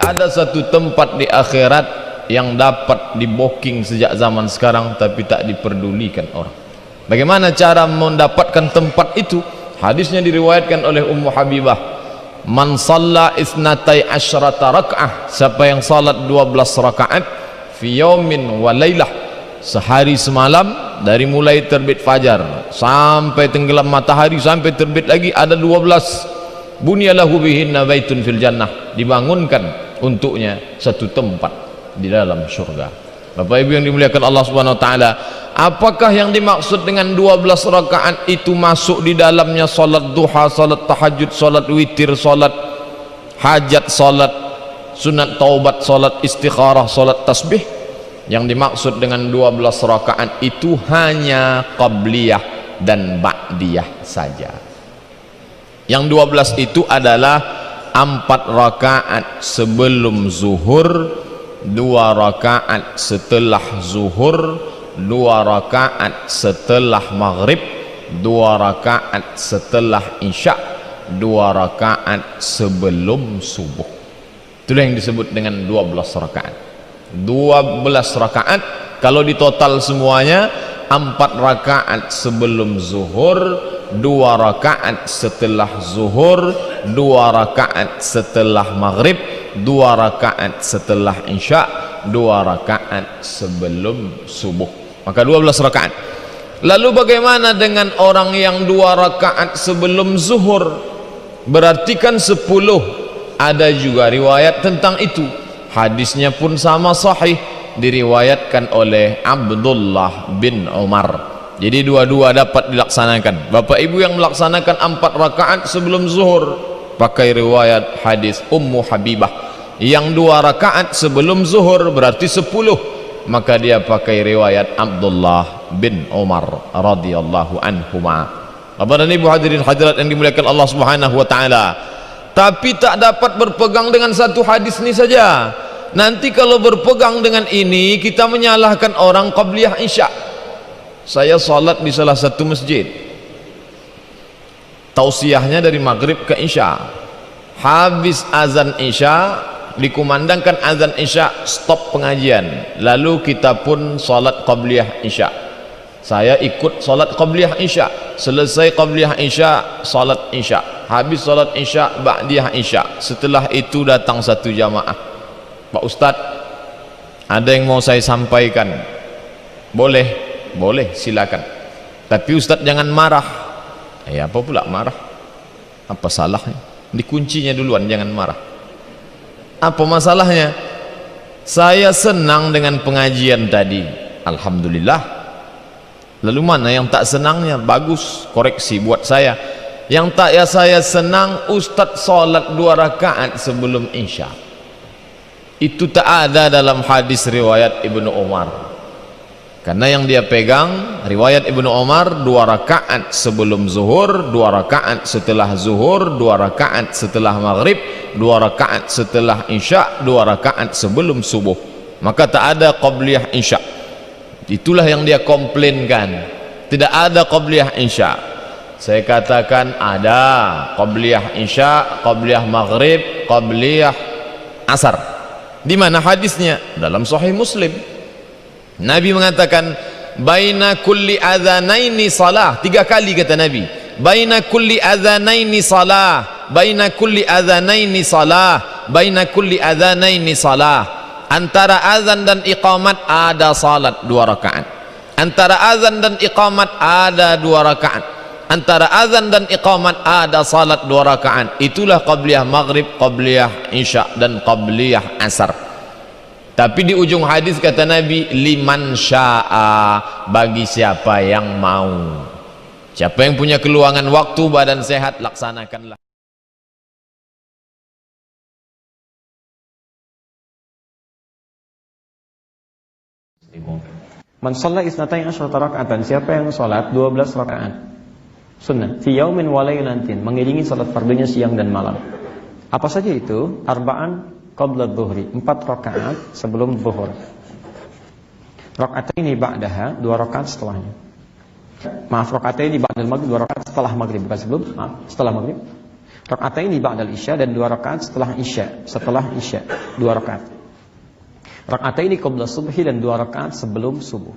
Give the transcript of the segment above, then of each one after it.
ada satu tempat di akhirat yang dapat di-booking sejak zaman sekarang tapi tak diperdulikan orang. Bagaimana cara mendapatkan tempat itu? Hadisnya diriwayatkan oleh Ummu Habibah, man shalla isnatai asyrata rak'ah, siapa yang salat 12 rakaat fi yaumin wa lailah, sehari semalam, dari mulai terbit fajar sampai tenggelam matahari sampai terbit lagi ada 12, bunyalahu bihinna baitun fil jannah, dibangunkan untuknya satu tempat di dalam surga. Bapak Ibu yang dimuliakan Allah Subhanahu wa taala, apakah yang dimaksud dengan 12 rakaat itu masuk di dalamnya salat duha, salat tahajud, salat witir, salat hajat, salat sunat taubat, salat istikharah, salat tasbih? Yang dimaksud dengan 12 rakaat itu hanya qabliyah dan ba'diyah saja. Yang 12 itu adalah 4 rakaat sebelum zuhur, 2 rakaat setelah zuhur, 2 rakaat setelah maghrib, 2 rakaat setelah isya, 2 rakaat sebelum subuh. Itulah yang disebut dengan 12 rakaat. 12 rakaat kalau ditotal semuanya, 4 rakaat sebelum zuhur, 2 rakaat setelah zuhur, 2 rakaat setelah maghrib, 2 rakaat setelah isya, 2 rakaat sebelum subuh. Maka 12 rakaat. Lalu bagaimana dengan orang yang 2 rakaat sebelum zuhur? Berarti kan 10. Ada juga riwayat tentang itu. Hadisnya pun sama sahih, diriwayatkan oleh Abdullah bin Umar. Jadi dua-dua dapat dilaksanakan. Bapak Ibu yang melaksanakan 4 rakaat sebelum zuhur pakai riwayat hadis Ummu Habibah. Yang 2 rakaat sebelum zuhur berarti 10, maka dia pakai riwayat Abdullah bin Umar radhiyallahu anhuma. Bapak dan Ibu hadirin hadirat yang dimuliakan Allah Subhanahu wa taala. Tapi tak dapat berpegang dengan satu hadis ini saja. Nanti kalau berpegang dengan ini kita menyalahkan orang qabliyah isya. Saya salat di salah satu masjid, tausiahnya dari maghrib ke isya. Habis azan isya, dikumandangkan azan isya, stop pengajian, lalu kita pun salat qabliyah isya. Saya ikut salat qabliyah isya. Selesai qabliyah isya, salat isya. Habis salat isya, ba'diyah isya. Setelah itu datang satu jamaah, Pak Ustadz, ada yang mau saya sampaikan. Boleh, boleh, silakan. Tapi Ustadz jangan marah. Ya apa pula marah? Apa salahnya? Dikuncinya duluan, jangan marah. Apa masalahnya? Saya senang dengan pengajian tadi, alhamdulillah. Lalu mana yang tak senangnya? Bagus, koreksi buat saya. Yang tak ya saya senang Ustadz salat 2 rakaat sebelum isya. Itu tak ada dalam hadis riwayat Ibnu Umar. Karena yang dia pegang riwayat Ibnu Umar 2 rakaat sebelum zuhur, 2 rakaat setelah zuhur, 2 rakaat setelah maghrib, 2 rakaat setelah isya, 2 rakaat sebelum subuh. Maka tak ada qabliyah isya. Itulah yang dia komplainkan. Tidak ada qabliyah isya. Saya katakan ada qabliyah isya, qabliyah maghrib, qabliyah asar. Di mana hadisnya? Dalam Sahih Muslim. Nabi mengatakan baina kulli adzanaini salah. 3 kali kata Nabi. Baina kulli adzanaini salah, baina kulli adzanaini salah, baina kulli adzanaini salah. Antara azan dan iqamat ada salat 2 rakaat. Antara azan dan iqamat ada 2 rakaat. Antara azan dan iqamat ada salat 2 rakaat. Itulah qabliyah maghrib, qabliyah isya dan qabliyah asar. Tapi di ujung hadis kata Nabi, liman syaa, bagi siapa yang mau. Siapa yang punya keluangan waktu, badan sehat, laksanakanlah. Man shalla isnatain asyrata raka'atan, siapa yang salat 12 rakaat sunnah fi yaumin wa lailatin, mengiringi salat fardunya siang dan malam. Apa saja itu? Arba'an qabla dhuhri, 4 rakaat sebelum zuhur. Raka'ataini ba'daha, 2 rakaat setelahnya. Maaf, raka'ataini ba'dal maghrib, 2 rakaat setelah maghrib, bukan sebelum, maaf, setelah maghrib. Rak'ataini ba'dal isya dan 2 rakaat setelah isya. Setelah isya 2 rakaat. Rak'ataini qabla subhi dan 2 rakaat sebelum subuh.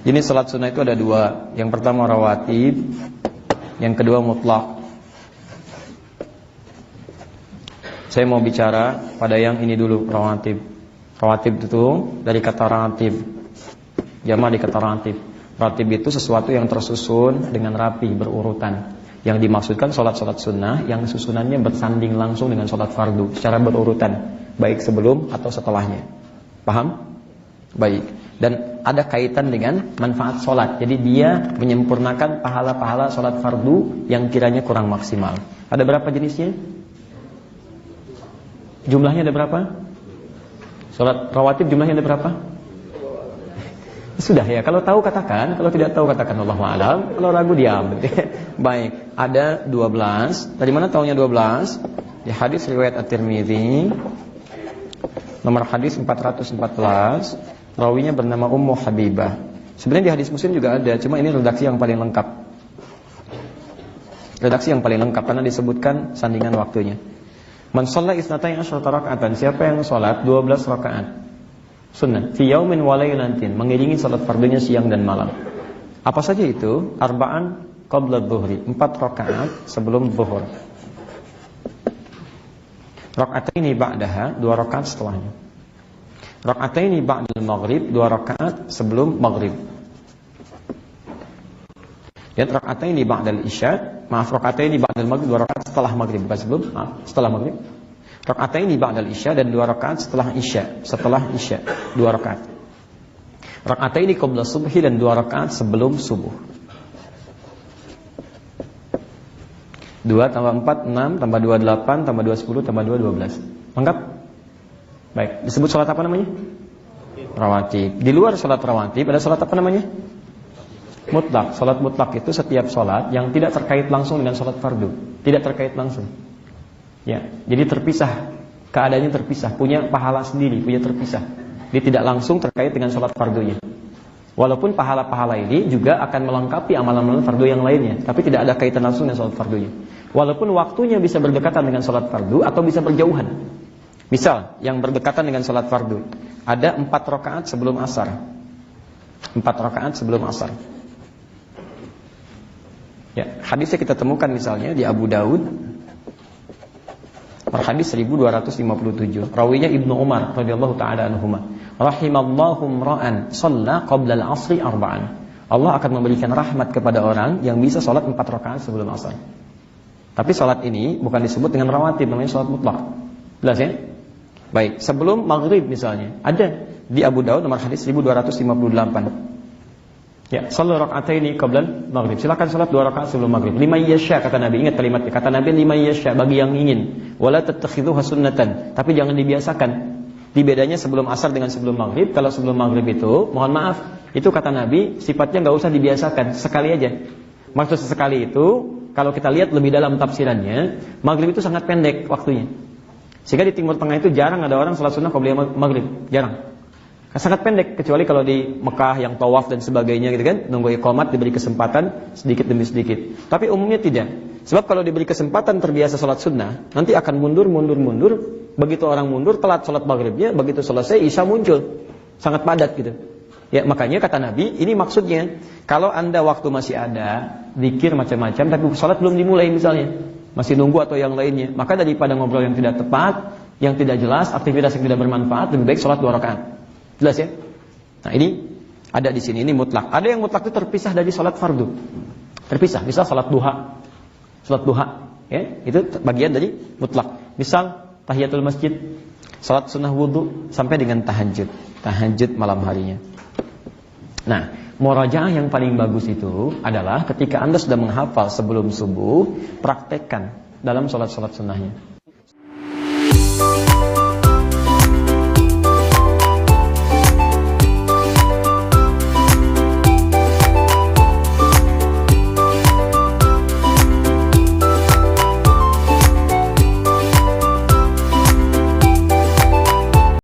Jenis salat sunnah itu ada 2. Yang pertama rawatib, yang kedua mutlak. Saya mau bicara pada yang ini dulu, rawatib. Rawatib itu dari kata ratib. Jama' di kata ratib. Ratib itu sesuatu yang tersusun dengan rapi, berurutan. Yang dimaksudkan sholat-sholat sunnah yang susunannya bersanding langsung dengan sholat fardu secara berurutan, baik sebelum atau setelahnya. Paham? Baik. Dan ada kaitan dengan manfaat sholat. Jadi dia menyempurnakan pahala-pahala sholat fardu yang kiranya kurang maksimal. Ada berapa jenisnya? Jumlahnya ada berapa? Sholat rawatib jumlahnya ada berapa? Sudah ya, kalau tahu katakan, kalau tidak tahu katakan Allahu a'lam, kalau ragu diam. Baik, ada 12. Dari mana tahunya 12? Di hadis riwayat At-Tirmidzi nomor hadis 414, rawinya bernama Ummu Habibah. Sebenarnya di hadis Muslim juga ada, cuma ini redaksi yang paling lengkap. Redaksi yang paling lengkap karena disebutkan sandingan waktunya. Man shalla isnatai asyarata raka'atan, siapa yang salat 12 rakaat sunnah fi yaumin wa lailatin, mengiringi salat fardunya siang dan malam. Apa saja itu? Arba'an qabla dhuhri, 4 rakaat sebelum zuhur. Rak'ataini ba'daha, 2 rakaat setelahnya. Rak'ataini ba'dal maghrib, 2 rakaat sebelum maghrib. Dan rak'ataini ba'dal isya, rak'ataini ba'dal maghrib, 2 rakaat setelah maghrib, bukan sebelum, setelah maghrib. Rak'ataini ba'dal isya dan 2 rakaat setelah isya. Setelah isya 2 rakaat. Rak'ataini qabla subhi dan 2 rakaat sebelum subuh. 2 tambah 4 6 tambah 2 8 tambah 2 10 tambah 2 12. Lengkap? Baik, disebut salat apa namanya? Rawatib. Di luar salat rawatib ada salat apa namanya? Mutlak. Salat mutlak itu setiap salat yang tidak terkait langsung dengan salat fardu, tidak terkait langsung. Ya, jadi terpisah, keadaannya terpisah, punya pahala sendiri, punya terpisah. Dia tidak langsung terkait dengan sholat fardunya. Walaupun pahala-pahala ini juga akan melengkapi amalan-amalan fardu yang lainnya, tapi tidak ada kaitan langsung dengan sholat fardunya. Walaupun waktunya bisa berdekatan dengan sholat fardu atau bisa berjauhan. Misal, yang berdekatan dengan sholat fardu, ada 4 rakaat sebelum asar. 4 rakaat sebelum asar. Ya, hadisnya kita temukan misalnya di Abu Daud. Hadis 1257. Rawinya Ibnu Umar radhiyallahu taala anhuma. Rahimallahu imra'an shalla qabla al-'asri arba'an. Allah akan memberikan rahmat kepada orang yang bisa salat 4 rakaat sebelum asar. Tapi salat ini bukan disebut dengan rawatib, namanya salat mutlak. Jelas ya? Baik, sebelum maghrib misalnya, ada di Abu Daud nomor hadis 1258. Ya, salat rak'ataini qabla maghrib. Silakan salat 2 rakaat sebelum maghrib. Liman yasha, kata Nabi. Ingat kalimatnya. Kata Nabi liman yasha, bagi yang ingin. Wala tattakhidhuha sunnatan. Tapi jangan dibiasakan. Di bedanya sebelum asar dengan sebelum maghrib. Kalau sebelum maghrib itu, mohon maaf, itu kata Nabi sifatnya enggak usah dibiasakan, sekali aja. Maksud sekali itu, kalau kita lihat lebih dalam tafsirannya, maghrib itu sangat pendek waktunya. Sehingga di Timur Tengah itu jarang ada orang salat sunnah qabla maghrib, jarang. Sangat pendek, kecuali kalau di Mekah yang tawaf dan sebagainya gitu kan, nunggu iqamat diberi kesempatan sedikit demi sedikit. Tapi umumnya tidak. Sebab kalau diberi kesempatan terbiasa sholat sunnah, nanti akan mundur. Begitu orang mundur, telat sholat maghribnya, begitu selesai isya muncul, sangat padat gitu. Ya, makanya kata Nabi, ini maksudnya kalau anda waktu masih ada, zikir macam-macam, tapi sholat belum dimulai misalnya, masih nunggu atau yang lainnya, maka daripada ngobrol yang tidak tepat, yang tidak jelas, aktivitas yang tidak bermanfaat, lebih baik sholat 2 rakaat. Jelas ya? Nah ini ada di sini, ini mutlak. Ada yang mutlak itu terpisah dari sholat fardu. Terpisah, misal sholat duha. Sholat duha, ya, itu bagian dari mutlak. Misal tahiyatul masjid, sholat sunnah wudu, sampai dengan tahajud. Tahajud malam harinya. Nah, murajaah yang paling bagus itu adalah ketika anda sudah menghafal sebelum subuh, praktekkan dalam sholat-sholat sunnahnya.